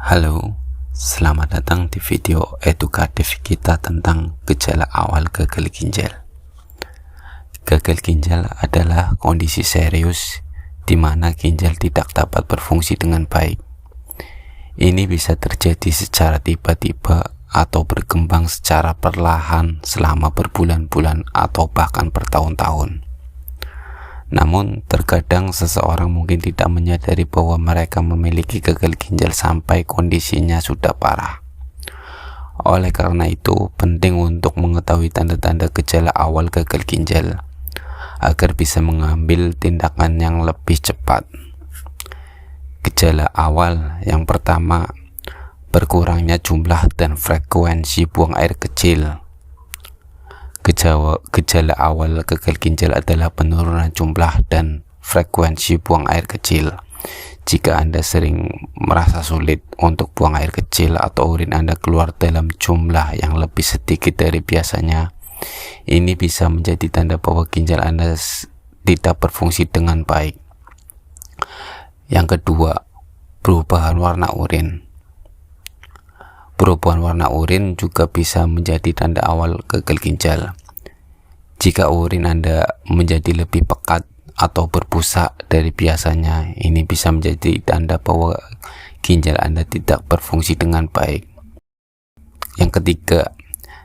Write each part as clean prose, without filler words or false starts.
Halo, selamat datang di video edukatif kita tentang gejala awal gagal ginjal. Gagal ginjal adalah kondisi serius di mana ginjal tidak dapat berfungsi dengan baik. Ini bisa terjadi secara tiba-tiba atau berkembang secara perlahan selama berbulan-bulan atau bahkan bertahun-tahun. Namun, terkadang seseorang mungkin tidak menyadari bahwa mereka memiliki gagal ginjal sampai kondisinya sudah parah. Oleh karena itu, penting untuk mengetahui tanda-tanda gejala awal gagal ginjal agar bisa mengambil tindakan yang lebih cepat. Gejala awal yang pertama, berkurangnya jumlah dan frekuensi buang air kecil. Gejala awal gagal ginjal adalah penurunan jumlah dan frekuensi buang air kecil. Jika Anda sering merasa sulit untuk buang air kecil atau urin Anda keluar dalam jumlah yang lebih sedikit dari biasanya, ini bisa menjadi tanda bahwa ginjal Anda tidak berfungsi dengan baik. Yang kedua, perubahan warna urin. Perubahan warna urin juga bisa menjadi tanda awal gagal ginjal. Jika urin Anda menjadi lebih pekat atau berbusa dari biasanya, ini bisa menjadi tanda bahwa ginjal Anda tidak berfungsi dengan baik. Yang ketiga,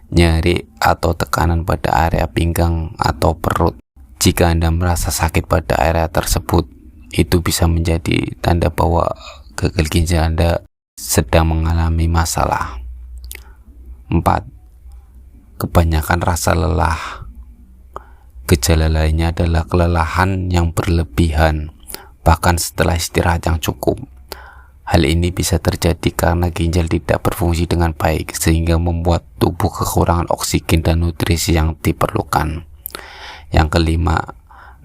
nyeri atau tekanan pada area pinggang atau perut. Jika Anda merasa sakit pada area tersebut, itu bisa menjadi tanda bahwa gagal ginjal Anda sedang mengalami masalah. 4. Kebanyakan rasa lelah. Gejala lainnya adalah kelelahan yang berlebihan, bahkan setelah istirahat yang cukup. Hal ini bisa terjadi karena ginjal tidak berfungsi dengan baik, sehingga membuat tubuh kekurangan oksigen dan nutrisi yang diperlukan. Yang kelima,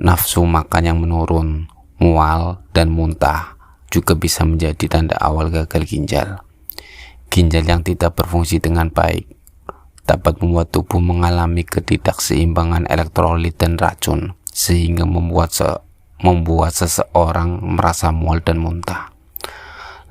nafsu makan yang menurun, mual, dan muntah juga bisa menjadi tanda awal gagal ginjal. Ginjal yang tidak berfungsi dengan baik dapat membuat tubuh mengalami ketidakseimbangan elektrolit dan racun, sehingga membuat seseorang merasa mual dan muntah.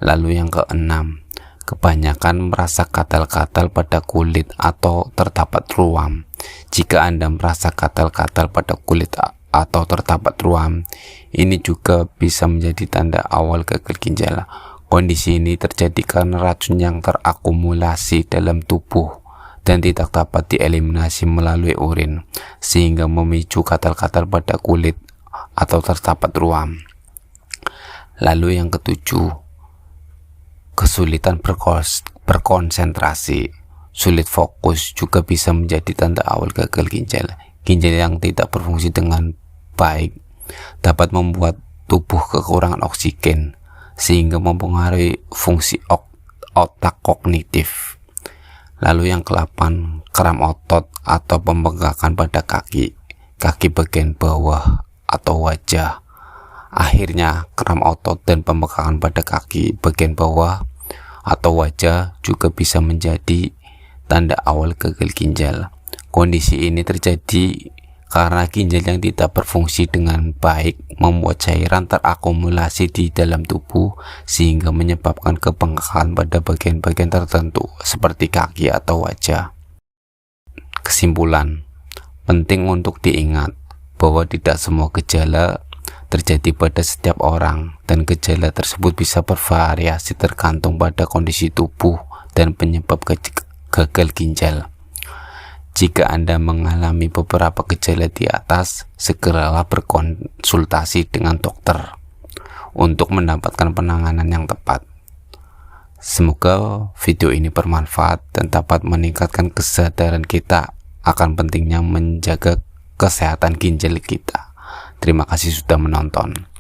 Lalu yang keenam, kebanyakan merasa gatal-gatal pada kulit atau terdapat ruam. Jika Anda merasa gatal-gatal pada kulit atau terdapat ruam, ini juga bisa menjadi tanda awal gagal ginjal. Kondisi ini terjadi karena racun yang terakumulasi dalam tubuh dan tidak dapat dieliminasi melalui urin, sehingga memicu gatal-gatal pada kulit atau terdapat ruam. Lalu yang ketujuh, kesulitan berkonsentrasi, sulit fokus juga bisa menjadi tanda awal gagal ginjal. Ginjal yang tidak berfungsi dengan baik dapat membuat tubuh kekurangan oksigen, sehingga mempengaruhi fungsi otak kognitif. Lalu yang ke-8, kram otot atau pembengkakan pada kaki bagian bawah atau wajah. Akhirnya, kram otot dan pembengkakan pada kaki bagian bawah atau wajah juga bisa menjadi tanda awal gagal ginjal. Kondisi ini terjadi karena ginjal yang tidak berfungsi dengan baik membuat cairan terakumulasi di dalam tubuh, sehingga menyebabkan kebengkakan pada bagian-bagian tertentu seperti kaki atau wajah. Kesimpulan, penting untuk diingat bahwa tidak semua gejala terjadi pada setiap orang, dan gejala tersebut bisa bervariasi tergantung pada kondisi tubuh dan penyebab gagal ginjal. Jika Anda mengalami beberapa gejala di atas, segeralah berkonsultasi dengan dokter untuk mendapatkan penanganan yang tepat. Semoga video ini bermanfaat dan dapat meningkatkan kesadaran kita akan pentingnya menjaga kesehatan ginjal kita. Terima kasih sudah menonton.